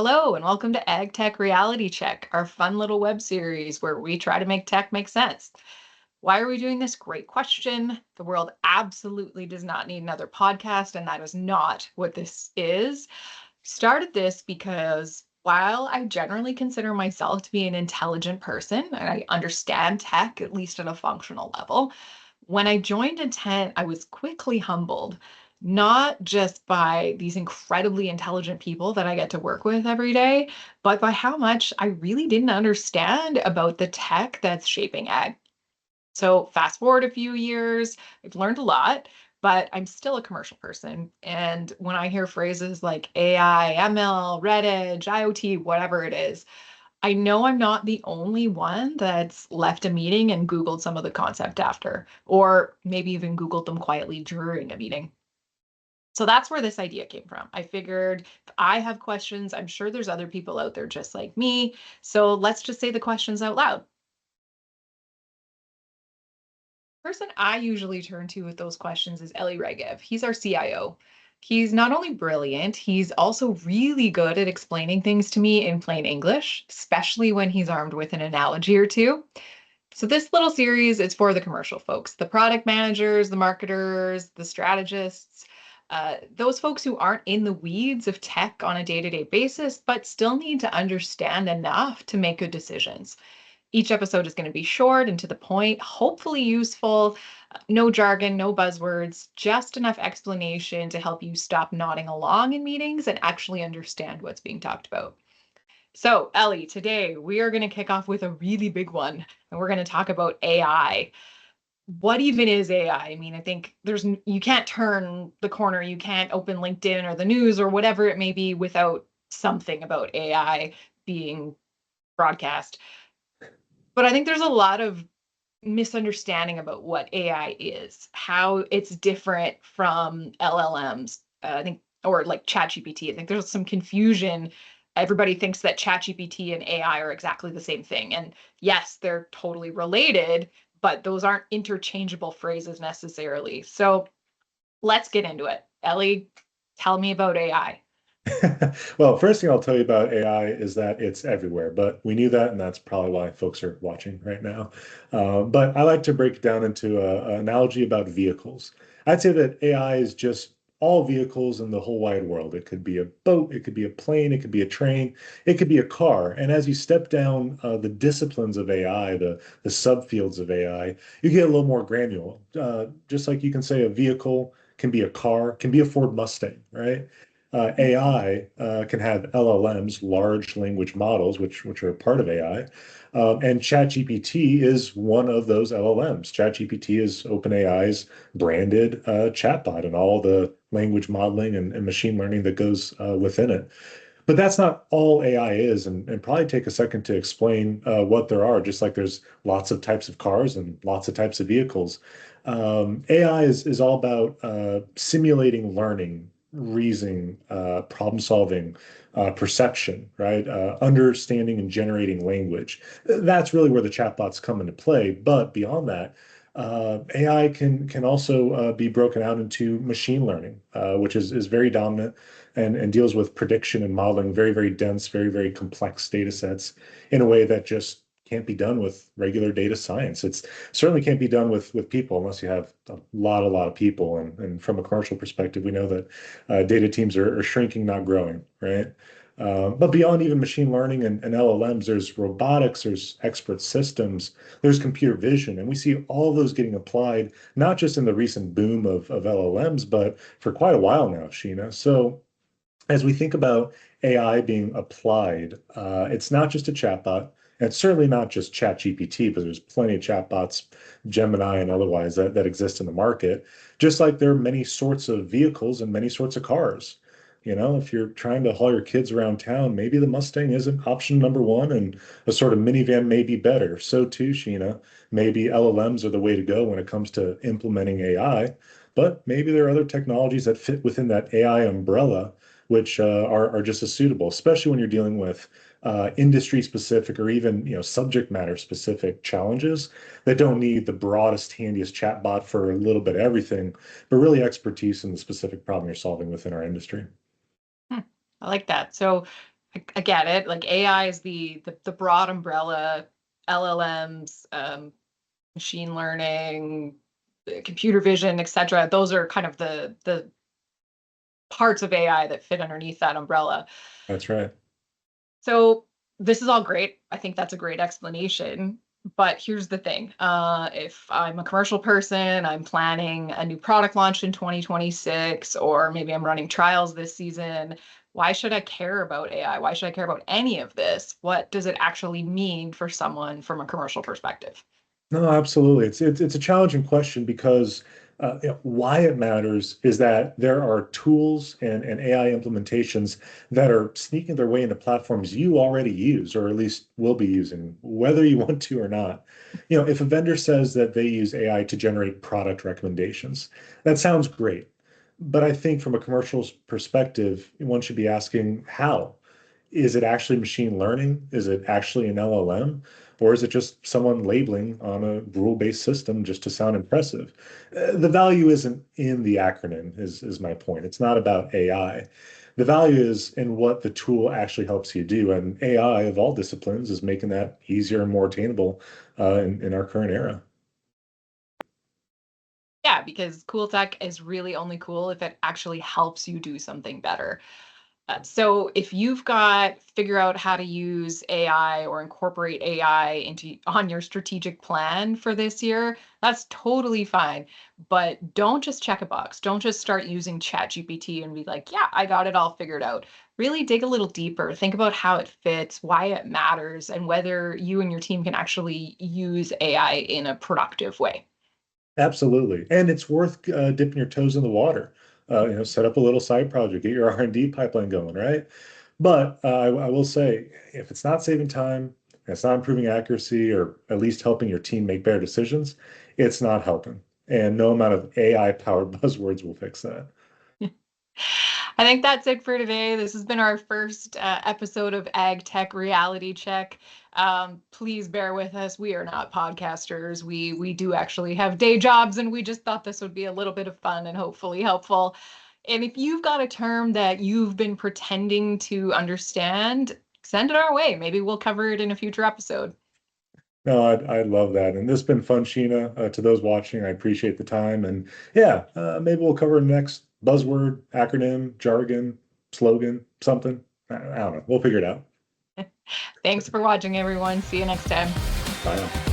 Hello, and welcome to AgTech Reality Check, our fun little web series where we try to make tech make sense. Why are we doing this? Great question. The world absolutely does not need another podcast, and that is not what this is. Started this because while I generally consider myself to be an intelligent person and I understand tech, at least at a functional level, when I joined Intent, I was quickly humbled, not just by these incredibly intelligent people that I get to work with every day, but by how much I really didn't understand about the tech that's shaping ag. So, fast forward a few years, I've learned a lot, but I'm still a commercial person. And when I hear phrases like AI, ML, Red Edge, IoT, whatever it is, I know I'm not the only one that's left a meeting and Googled some of the concept after, or maybe even Googled them quietly during a meeting. So that's where this idea came from. I figured if I have questions, I'm sure there's other people out there just like me. So let's just say the questions out loud. Person I usually turn to with those questions is Elie. He's our CIO. He's not only brilliant, he's also really good at explaining things to me in plain English, especially when he's armed with an analogy or two. So this little series is for the commercial folks, the product managers, the marketers, the strategists, those folks who aren't in the weeds of tech on a day-to-day basis, but still need to understand enough to make good decisions. Each episode is going to be short and to the point, hopefully useful, no jargon, no buzzwords, just enough explanation to help you stop nodding along in meetings and actually understand what's being talked about. So, Elie, today we are going to kick off with a really big one, and we're going to talk about AI. What even is AI? I mean, I think you can't turn the corner, you can't open LinkedIn or the news or whatever it may be without something about AI being broadcast. But I think there's a lot of misunderstanding about what AI is, how it's different from LLMs. I think, or like ChatGPT. I think there's some confusion. Everybody thinks that ChatGPT and AI are exactly the same thing. And yes, they're totally related, but those aren't interchangeable phrases necessarily. So let's get into it. Elie, tell me about AI. Well, first thing I'll tell you about AI is that it's everywhere, but we knew that, and that's probably why folks are watching right now. But I like to break it down into an analogy about vehicles. I'd say that AI is just all vehicles in the whole wide world. It could be a boat, it could be a plane, it could be a train, it could be a car. And as you step down the disciplines of AI, the subfields of AI, you get a little more granular. Just like you can say a vehicle can be a car, can be a Ford Mustang, right? AI can have LLMs, large language models, which are a part of AI. And ChatGPT is one of those LLMs. ChatGPT is OpenAI's branded chatbot and all the language modeling and machine learning that goes within it. But that's not all AI is, and probably take a second to explain what there are, just like there's lots of types of cars and lots of types of vehicles. AI is all about simulating learning, reasoning, problem solving, perception, right? Understanding and generating language. That's really where the chatbots come into play. But beyond that, AI can also be broken out into machine learning, which is very dominant and deals with prediction and modeling very, very dense, very, very complex data sets in a way that just can't be done with regular data science. It's certainly can't be done with people unless you have a lot of people. And from a commercial perspective, we know that data teams are shrinking, not growing, right? But beyond even machine learning and LLMs, there's robotics, there's expert systems, there's computer vision, and we see all those getting applied, not just in the recent boom of LLMs, but for quite a while now, Sheena. So as we think about AI being applied, it's not just a chatbot, and it's certainly not just ChatGPT, but there's plenty of chatbots, Gemini and otherwise, that exist in the market, just like there are many sorts of vehicles and many sorts of cars. You know, if you're trying to haul your kids around town, maybe the Mustang isn't option number one, and a sort of minivan may be better. So too, Sheena, maybe LLMs are the way to go when it comes to implementing AI, but maybe there are other technologies that fit within that AI umbrella which are just as suitable, especially when you're dealing with industry specific or even subject matter specific challenges that don't need the broadest, handiest chatbot for a little bit of everything, but really expertise in the specific problem you're solving within our industry. Hmm, I like that. So I get it. Like AI is the broad umbrella, LLMs, machine learning, computer vision, etc. Those are kind of the parts of AI that fit underneath that umbrella. That's right. So this is all great. I think that's a great explanation. But here's the thing. If I'm a commercial person, I'm planning a new product launch in 2026, or maybe I'm running trials this season, why should I care about AI? Why should I care about any of this? What does it actually mean for someone from a commercial perspective? No, absolutely. It's a challenging question because why it matters is that there are tools and AI implementations that are sneaking their way into platforms you already use, or at least will be using, whether you want to or not. If a vendor says that they use AI to generate product recommendations, that sounds great. But I think from a commercial perspective, one should be asking how. Is it actually machine learning? Is it actually an LLM? Or is it just someone labeling on a rule-based system just to sound impressive? The value isn't in the acronym, is my point. It's not about AI. The value is in what the tool actually helps you do. And AI of all disciplines is making that easier and more attainable in our current era. Yeah, because cool tech is really only cool if it actually helps you do something better. So if you've got figure out how to use AI or incorporate AI into on your strategic plan for this year, that's totally fine. But don't just check a box. Don't just start using ChatGPT and be like, yeah, I got it all figured out. Really dig a little deeper. Think about how it fits, why it matters, and whether you and your team can actually use AI in a productive way. Absolutely. And it's worth dipping your toes in the water. Set up a little side project, get your R&D pipeline going, right? But I will say, if it's not saving time, it's not improving accuracy, or at least helping your team make better decisions, it's not helping. And no amount of AI-powered buzzwords will fix that. I think that's it for today. This has been our first episode of AgTech Reality Check. Please bear with us. We are not podcasters. We do actually have day jobs, and we just thought this would be a little bit of fun and hopefully helpful. And if you've got a term that you've been pretending to understand, send it our way. Maybe we'll cover it in a future episode. No, I love that. And this has been fun, Sheena. To those watching, I appreciate the time. And yeah, maybe we'll cover next buzzword, acronym, jargon, slogan, something. I don't know. We'll figure it out. Thanks for watching, everyone. See you next time. Bye now.